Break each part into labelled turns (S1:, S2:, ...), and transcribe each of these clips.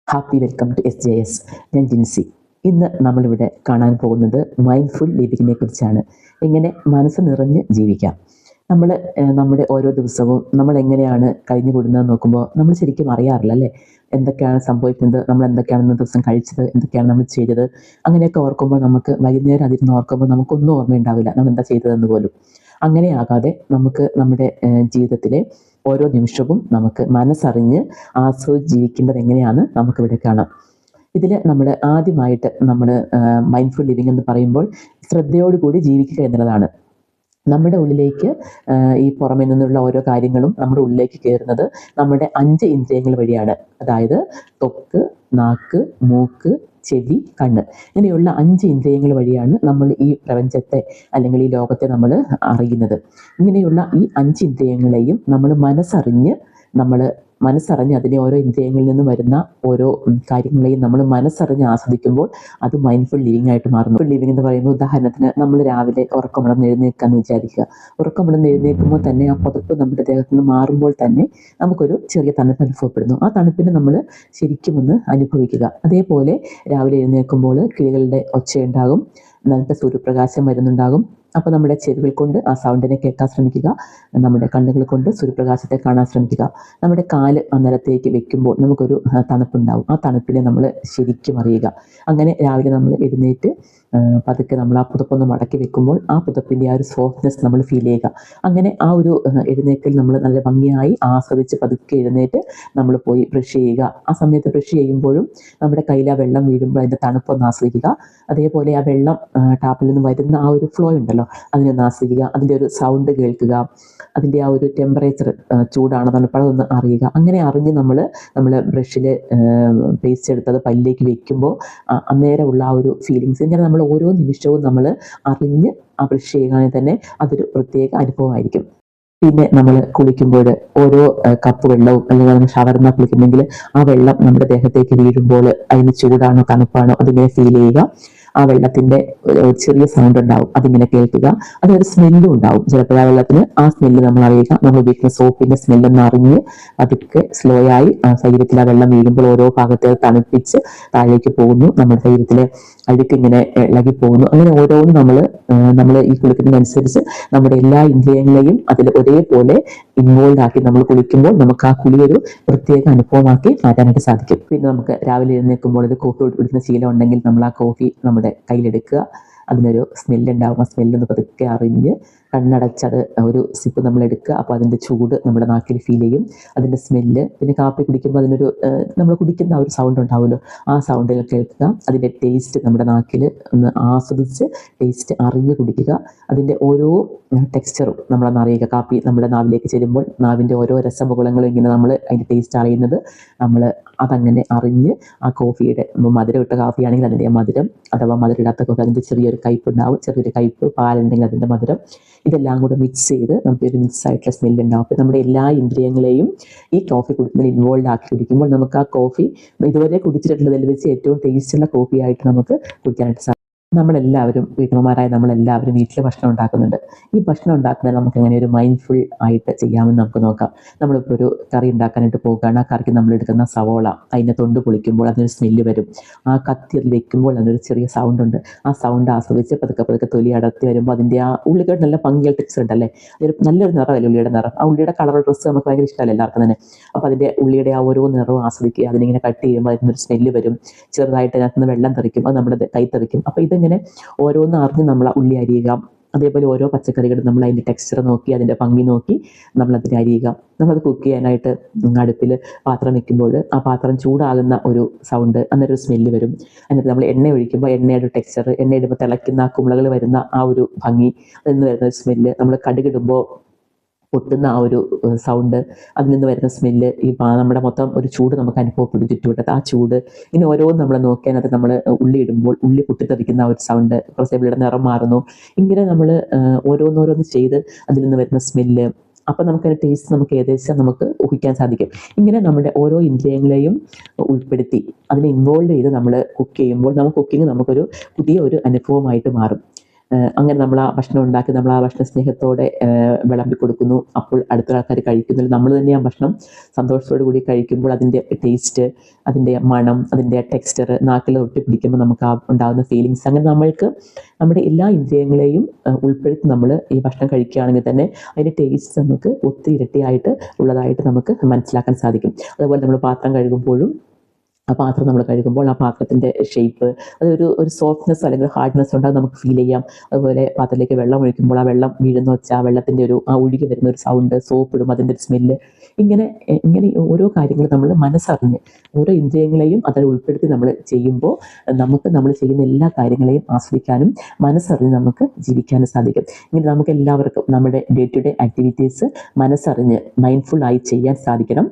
S1: Happy welcome to SJS. ഞാൻ ജിൻസി. ഇന്ന് നമ്മളിവിടെ കാണാൻ പോകുന്നത് മൈൻഡ്ഫുൾ ലിവിങ്ങിനെ കുറിച്ചാണ്. എങ്ങനെ മനസ്സ് നിറഞ്ഞ് ജീവിക്കാം. നമ്മൾ നമ്മുടെ ഓരോ ദിവസവും നമ്മൾ എങ്ങനെയാണ് കഴിഞ്ഞു കൂടുന്നത് നോക്കുമ്പോൾ നമ്മൾ ശരിക്കും അറിയാറില്ല അല്ലേ, എന്തൊക്കെയാണ് സംഭവിക്കുന്നത്, നമ്മൾ എന്തൊക്കെയാണ് ഇന്ന ദിവസം കഴിച്ചത്, എന്തൊക്കെയാണ് നമ്മൾ ചെയ്തത്. അങ്ങനെയൊക്കെ ഓർക്കുമ്പോൾ നമുക്ക് വൈകുന്നേരം അതിരുന്ന് ഓർക്കുമ്പോൾ നമുക്കൊന്നും ഓർമ്മയുണ്ടാവില്ല നമ്മൾ എന്താ ചെയ്തതെന്ന് പോലും. അങ്ങനെയാകാതെ നമുക്ക് നമ്മുടെ ജീവിതത്തിലെ ഓരോ നിമിഷവും നമുക്ക് മനസ്സറിഞ്ഞ് ആസ്വദിച്ച് ജീവിക്കേണ്ടത് എങ്ങനെയാണ് നമുക്കിവിടെ കാണാം. ഇതിൽ നമ്മൾ ആദ്യമായിട്ട് നമ്മൾ മൈൻഡ്ഫുൾ ലിവിങ് എന്ന് പറയുമ്പോൾ ശ്രദ്ധയോടുകൂടി ജീവിക്കുക എന്നുള്ളതാണ്. നമ്മുടെ ഉള്ളിലേക്ക് ഈ പുറമെ നിന്നുള്ള ഓരോ കാര്യങ്ങളും നമ്മുടെ ഉള്ളിലേക്ക് കയറുന്നത് നമ്മുടെ 5 ഇന്ദ്രിയങ്ങൾ വഴിയാണ്. അതായത് ത്വക്ക്, നാക്ക്, മൂക്ക്, ചെവി, കണ്ണ്, ഇങ്ങനെയുള്ള 5 ഇന്ദ്രിയങ്ങൾ വഴിയാണ് നമ്മൾ ഈ പ്രപഞ്ചത്തെ അല്ലെങ്കിൽ ഈ ലോകത്തെ നമ്മൾ അറിയുന്നത്. ഇങ്ങനെയുള്ള ഈ 5 ഇന്ദ്രിയങ്ങളെയും നമ്മൾ മനസ്സറിഞ്ഞ് അതിനെ ഓരോ ഇന്ദ്രിയങ്ങളിൽ നിന്ന് വരുന്ന ഓരോ കാര്യങ്ങളെയും നമ്മൾ മനസ്സറിഞ്ഞ് ആസ്വദിക്കുമ്പോൾ അത് മൈൻഡ്ഫുൾ ലിവിങ് ആയിട്ട് മാറുന്നു. ലിവിങ് എന്ന് പറയുമ്പോൾ ഉദാഹരണത്തിന് നമ്മൾ രാവിലെ ഉറക്കമുടന്ന് എഴുന്നേൽക്കാന്ന് വിചാരിക്കുക. ഉറക്കമുടന്ന് എഴുന്നേൽക്കുമ്പോൾ തന്നെ ആ പുതപ്പ് നമ്മുടെ ദേഹത്ത് നിന്ന് മാറുമ്പോൾ തന്നെ നമുക്കൊരു ചെറിയ തണുപ്പ് അനുഭവപ്പെടുന്നു. ആ തണുപ്പിനെ നമ്മൾ ശരിക്കും ഒന്ന് അനുഭവിക്കുക. അതേപോലെ രാവിലെ എഴുന്നേൽക്കുമ്പോൾ കിളികളുടെ ഒച്ചയുണ്ടാകും, നല്ല സൂര്യപ്രകാശം വരുന്നുണ്ടാകും. അപ്പോൾ നമ്മുടെ ചെവികൾ കൊണ്ട് ആ സൗണ്ടിനെ കേൾക്കാൻ ശ്രമിക്കുക, നമ്മുടെ കണ്ണുകൾ കൊണ്ട് സൂര്യപ്രകാശത്തെ കാണാൻ ശ്രമിക്കുക. നമ്മുടെ കാല് ആ നിലത്തേക്ക് വെക്കുമ്പോൾ നമുക്കൊരു തണുപ്പുണ്ടാവും. ആ തണുപ്പിനെ നമ്മൾ ശരിക്കും അറിയുക. അങ്ങനെ രാവിലെ നമ്മൾ എഴുന്നേറ്റ് പതുക്കെ നമ്മൾ ആ പുതപ്പൊന്ന് മടക്കി വെക്കുമ്പോൾ ആ പുതപ്പിൻ്റെ ആ ഒരു സോഫ്റ്റ്നെസ് നമ്മൾ ഫീൽ ചെയ്യുക. അങ്ങനെ ആ ഒരു എഴുന്നേൽക്കൽ നമ്മൾ നല്ല ഭംഗിയായി ആസ്വദിച്ച് പതുക്കെ എഴുന്നേറ്റ് നമ്മൾ പോയി ബ്രഷ് ചെയ്യുക. ആ സമയത്ത് ബ്രഷ് ചെയ്യുമ്പോഴും നമ്മുടെ കയ്യിൽ ആ വെള്ളം വീഴുമ്പോൾ അതിൻ്റെ തണുപ്പൊന്ന് ആസ്വദിക്കുക. അതേപോലെ ആ വെള്ളം ടാപ്പിൽ നിന്ന് വരുന്ന ആ ഒരു ഫ്ലോ ഉണ്ടല്ലോ, അതിനൊന്ന് ആസ്വദിക്കുക. അതിൻ്റെ ഒരു സൗണ്ട് കേൾക്കുക, അതിൻ്റെ ആ ഒരു ടെമ്പറേച്ചർ, ചൂടാണോ തണുപ്പാണോ ഒന്ന് അറിയുക. അങ്ങനെ അറിഞ്ഞ് നമ്മൾ ബ്രഷിൽ പേസ്റ്റ് എടുത്തത് പല്ലിലേക്ക് വെക്കുമ്പോൾ അന്നേരമുള്ള ആ ഒരു ഫീലിങ്സ്, ഇങ്ങനെ നമ്മൾ ഓരോ നിമിഷവും നമ്മൾ അറിഞ്ഞ് ആ ബ്രഷ് ചെയ്യുകയാണെങ്കിൽ തന്നെ അതൊരു പ്രത്യേക അനുഭവമായിരിക്കും. പിന്നെ നമ്മൾ കുളിക്കുമ്പോൾ ഓരോ കപ്പ് വെള്ളവും അല്ലെങ്കിൽ നമ്മൾ ഷവർന്ന കുളിക്കുന്നെങ്കിൽ ആ വെള്ളം നമ്മുടെ ദേഹത്തേക്ക് വീഴുമ്പോൾ അതിന് ചൂടാണോ തണുപ്പാണോ അതിങ്ങനെ ഫീൽ ചെയ്യുക. ആ വെള്ളത്തിന്റെ ചെറിയ സൗണ്ട് ഉണ്ടാവും, അതിങ്ങനെ കേൾക്കുക. അതൊരു സ്മെല്ലും ഉണ്ടാവും. ചിലപ്പോൾ ആ വെള്ളത്തിന് ആ സ്മെല്ല് നമ്മൾ അറിയുക. നമ്മൾ ഉപയോഗിക്കുന്ന സോപ്പിന്റെ സ്മെല്ലൊന്ന് അറിഞ്ഞ് അതൊക്കെ സ്ലോ ആയി ശരീരത്തിൽ ആ വെള്ളം വീഴുമ്പോൾ ഓരോ ഭാഗത്തെ തണുപ്പിച്ച് താഴേക്ക് പോകുന്നു. നമ്മുടെ ശരീരത്തിലെ അഴുക്ക് ഇങ്ങനെ ഇളകി പോകുന്നു. അങ്ങനെ ഓരോന്നും നമ്മൾ ഈ കുളിക്കുന്നതിനനുസരിച്ച് നമ്മുടെ എല്ലാ ഇന്ദ്രിയങ്ങളെയും അതിൽ ഒരേപോലെ ഇൻവോൾവ് ആക്കി നമ്മൾ കുളിക്കുമ്പോൾ നമുക്ക് ആ കുളി ഒരു പ്രത്യേക അനുഭവമാക്കി മാറ്റാനായിട്ട് സാധിക്കും. പിന്നെ നമുക്ക് രാവിലെ എഴുന്നേൽക്കുമ്പോൾ ഒരു കോഫി കുടിക്കുന്ന ശീലം ഉണ്ടെങ്കിൽ നമ്മൾ ആ കോഫി നമ്മുടെ കയ്യിലെടുക്കുക. അതിനൊരു സ്മെല്ലുണ്ടാവും. ആ സ്മെല്ലൊന്ന് പതുക്കെ അറിഞ്ഞ് കണ്ണടച്ചത് ഒരു സിപ്പ് നമ്മൾ എടുക്കുക. അപ്പോൾ അതിൻ്റെ ചൂട് നമ്മുടെ നാക്കിൽ ഫീൽ ചെയ്യും, അതിൻ്റെ സ്മെല്ല്. പിന്നെ കാപ്പി കുടിക്കുമ്പോൾ അതിനൊരു നമ്മൾ കുടിക്കുന്ന ആ ഒരു സൗണ്ട് ഉണ്ടാവുമല്ലോ, ആ സൗണ്ടിൽ കേൾക്കുക. അതിൻ്റെ ടേസ്റ്റ് നമ്മുടെ നാക്കിൽ ഒന്ന് ആസ്വദിച്ച് ടേസ്റ്റ് അറിഞ്ഞ് കുടിക്കുക. അതിൻ്റെ ഓരോ ടെക്സ്ചറും നമ്മളൊന്ന് അറിയുക. കാപ്പി നമ്മുടെ നാവിലേക്ക് ചെല്ലുമ്പോൾ നാവിൻ്റെ ഓരോ രസമുകുളങ്ങളും ഇങ്ങനെ നമ്മൾ അതിൻ്റെ ടേസ്റ്റ് അറിയുന്നത് നമ്മൾ അതങ്ങനെ അറിഞ്ഞ് ആ കോഫിയുടെ മധുരം ഇട്ട കാഫിയാണെങ്കിൽ അതിൻ്റെ മധുരം, അഥവാ മധുരം ഇടാത്ത കോഫി അതിൻ്റെ ചെറിയൊരു കയ്പ്പ് ഉണ്ടാവും, ചെറിയൊരു കയ്പ്പ്, പാലുണ്ടെങ്കിൽ അതിൻ്റെ മധുരം, ഇതെല്ലാം കൂടെ മിക്സ് ചെയ്ത് നമുക്കൊരു മിക്സ് ആയിട്ടുള്ള സ്മെല്ല് ഉണ്ടാവും. അപ്പോൾ നമ്മുടെ എല്ലാ ഇന്ദ്രിയങ്ങളെയും ഈ കോഫി കുടിക്കുന്നതിൽ ഇൻവോൾവ് ആക്കി കുടിക്കുമ്പോൾ നമുക്ക് ആ കോഫി ഇതുവരെ കുടിച്ചിട്ടുള്ളതിൽ വെച്ച് ഏറ്റവും ടേസ്റ്റുള്ള കോഫിയായിട്ട് നമുക്ക് കുടിക്കാനായിട്ട് സാധിക്കും. നമ്മളെല്ലാവരും വീട്ടമ്മമാരായ നമ്മളെല്ലാവരും വീട്ടിൽ ഭക്ഷണം ഉണ്ടാക്കുന്നുണ്ട്. ഈ ഭക്ഷണം ഉണ്ടാക്കുന്നത് നമുക്ക് എങ്ങനെ ഒരു മൈൻഡ്ഫുൾ ആയിട്ട് ചെയ്യാമെന്ന് നമുക്ക് നോക്കാം. നമ്മളിപ്പോൾ ഒരു കറി ഉണ്ടാക്കാനായിട്ട് പോകുകയാണ്. ആ കറിക്ക് നമ്മൾ എടുക്കുന്ന സവോള, അതിനെ തൊണ്ട് പൊളിക്കുമ്പോൾ അതിനൊരു സ്മെല്ല് വരും. ആ കത്തി അതിൽ വെക്കുമ്പോൾ അതിനൊരു ചെറിയ സൗണ്ട് ഉണ്ട്. ആ സൗണ്ട് ആസ്വദിച്ച് പതുക്കെ പതുക്കെ തൊലി അടർത്തി വരുമ്പോൾ അതിൻ്റെ ആ ഉള്ളിക്കോട്ട് നല്ല ഭംഗിയുള്ള ടെക്സ്ചർ ഉണ്ടല്ലേ, അതൊരു നല്ലൊരു നിറമല്ലേ ഉള്ളിയുടെ നിറം. ആ ഉള്ളിയുടെ കളർ ഡ്രസ്സ് നമുക്ക് ഭയങ്കര ഇഷ്ടമല്ല എല്ലാവർക്കും തന്നെ. അപ്പോൾ അതിൻ്റെ ഉള്ളിയുടെ ആ ഓരോ നിറവും ആസ്വദിക്കുക. അതിനിങ്ങനെ കട്ട് ചെയ്യുമ്പോൾ അതിനൊരു സ്മെല്ല് വരും. ചെറുതായിട്ട് അതിനകത്ത് നിന്ന് വെള്ളം തെറിക്കും, അത് നമ്മുടെ കൈ തെറിക്കും. അപ്പോൾ ഇതിങ്ങനെ ഓരോന്ന് അറിഞ്ഞ് നമ്മൾ ഉള്ളി അരിയുക. അതേപോലെ ഓരോ പച്ചക്കറികളും നമ്മൾ അതിൻ്റെ ടെക്സ്ചർ നോക്കി അതിൻ്റെ ഭംഗി നോക്കി നമ്മളതിനെ അരിയുക. നമ്മളത് കുക്ക് ചെയ്യാനായിട്ട് അടുപ്പിൽ പാത്രം വെക്കുമ്പോൾ ആ പാത്രം ചൂടാകുന്ന ഒരു സൗണ്ട്, അന്നൊരു സ്മെല്ല് വരും. എന്നിട്ട് നമ്മൾ എണ്ണ ഒഴിക്കുമ്പോൾ എണ്ണയുടെ ടെക്സ്ചർ, എണ്ണ ഇടുമ്പോൾ തിളയ്ക്കുന്ന കുമിളകൾ വരുന്ന ആ ഒരു ഭംഗി, അതിൽ നിന്ന് വരുന്ന സ്മെല്ല്, നമ്മൾ കടുകിടുമ്പോൾ പൊട്ടുന്ന ആ ഒരു സൗണ്ട്, അതിൽ നിന്ന് വരുന്ന സ്മെല്ല്, ഈ നമ്മുടെ മൊത്തം ഒരു ചൂട് നമുക്ക് അനുഭവപ്പെടും ചുറ്റുവട്ടത്ത്. ആ ചൂട് ഇങ്ങനെ ഓരോന്ന് നമ്മൾ നോക്കിയാൽ നമ്മൾ ഉള്ളി ഇടുമ്പോൾ ഉള്ളി പൊട്ടിത്തെറിക്കുന്ന ആ ഒരു സൗണ്ട്, കുറച്ച് ഉള്ളിയുടെ നിറം മാറുന്നു. ഇങ്ങനെ നമ്മൾ ഓരോന്നോരോന്ന് ചെയ്ത് അതിൽ നിന്ന് വരുന്ന സ്മെല്ല്, അപ്പം നമുക്കതിൻ്റെ ടേസ്റ്റ് നമുക്ക് ഏകദേശം നമുക്ക് ഊഹിക്കാൻ സാധിക്കും. ഇങ്ങനെ നമ്മുടെ ഓരോ ഇന്ദ്രിയങ്ങളെയും ഉൾപ്പെടുത്തി അതിനെ ഇൻവോൾവ് ചെയ്ത് നമ്മൾ കുക്ക് ചെയ്യുമ്പോൾ കുക്കിംഗ് നമുക്കൊരു പുതിയ ഒരു അനുഭവമായിട്ട് മാറും. അങ്ങനെ നമ്മൾ ആ ഭക്ഷണം ഉണ്ടാക്കി നമ്മൾ ആ ഭക്ഷണം സ്നേഹത്തോടെ വിളമ്പി കൊടുക്കുന്നു. അപ്പോൾ അടുത്ത ആൾക്കാർ കഴിക്കുന്നില്ല, നമ്മൾ തന്നെ ആ ഭക്ഷണം സന്തോഷത്തോടു കൂടി കഴിക്കുമ്പോൾ അതിൻ്റെ ടേസ്റ്റ്, അതിൻ്റെ മണം, അതിൻ്റെ ടെക്സ്ചർ നാക്കിൽ ഒട്ടിപ്പിടിക്കുമ്പോൾ നമുക്ക് ആ ഉണ്ടാകുന്ന ഫീലിങ്സ്, അങ്ങനെ നമ്മൾക്ക് നമ്മുടെ എല്ലാ ഇന്ദ്രിയങ്ങളെയും ഉൾപ്പെടുത്തി നമ്മൾ ഈ ഭക്ഷണം കഴിക്കുകയാണെങ്കിൽ തന്നെ അതിൻ്റെ ടേസ്റ്റ് നമുക്ക് ഒത്തിരി ഇരട്ടിയായിട്ട് ഉള്ളതായിട്ട് നമുക്ക് മനസ്സിലാക്കാൻ സാധിക്കും. അതുപോലെ നമ്മൾ പാത്രം കഴുകുമ്പോഴും ആ പാത്രം നമ്മൾ കഴുകുമ്പോൾ ആ പാത്രത്തിൻ്റെ ഷേപ്പ്, ഒരു സോഫ്റ്റ്നെസ് അല്ലെങ്കിൽ ഹാർഡ്നെസ് ഉണ്ടാകും നമുക്ക് ഫീൽ ചെയ്യാം. അതുപോലെ പാത്രത്തിലേക്ക് വെള്ളം ഒഴിക്കുമ്പോൾ ആ വെള്ളം വീഴുന്ന വെച്ച ആ വെള്ളത്തിൻ്റെ ആ ഒഴുകി വരുന്ന ഒരു സൗണ്ട്, സോപ്പ് ഇടും അതിൻ്റെ ഒരു സ്മെല്ല്, ഇങ്ങനെ ഓരോ കാര്യങ്ങൾ നമ്മൾ മനസ്സറിഞ്ഞ് ഓരോ ഇന്ദ്രിയങ്ങളെയും അതിൽ ഉൾപ്പെടുത്തി നമ്മൾ ചെയ്യുമ്പോൾ നമുക്ക് നമ്മൾ ചെയ്യുന്ന എല്ലാ കാര്യങ്ങളെയും ആസ്വദിക്കാനും മനസ്സറിഞ്ഞ് നമുക്ക് ജീവിക്കാനും സാധിക്കും. ഇങ്ങനെ നമുക്ക് എല്ലാവർക്കും നമ്മുടെ ഡേ ടു ഡേ ആക്ടിവിറ്റീസ് മനസ്സറിഞ്ഞ് മൈൻഡ്ഫുള്ളായി ചെയ്യാൻ സാധിക്കണം.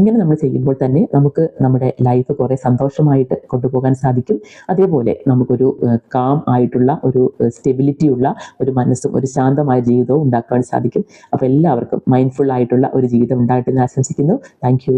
S1: ഇങ്ങനെ നമ്മൾ ചെയ്യുമ്പോൾ തന്നെ നമുക്ക് നമ്മുടെ ലൈഫ് കുറേ സന്തോഷമായിട്ട് കൊണ്ടുപോകാൻ സാധിക്കും. അതേപോലെ നമുക്കൊരു കാം ആയിട്ടുള്ള ഒരു സ്റ്റെബിലിറ്റിയുള്ള ഒരു മനസ്സും ഒരു ശാന്തമായ ജീവിതവും ഉണ്ടാക്കാൻ സാധിക്കും. അപ്പോൾ എല്ലാവർക്കും മൈൻഡ്ഫുൾ ആയിട്ടുള്ള ഒരു ജീവിതം ഉണ്ടാകട്ടെ എന്ന് ആശംസിക്കുന്നു. Thank you.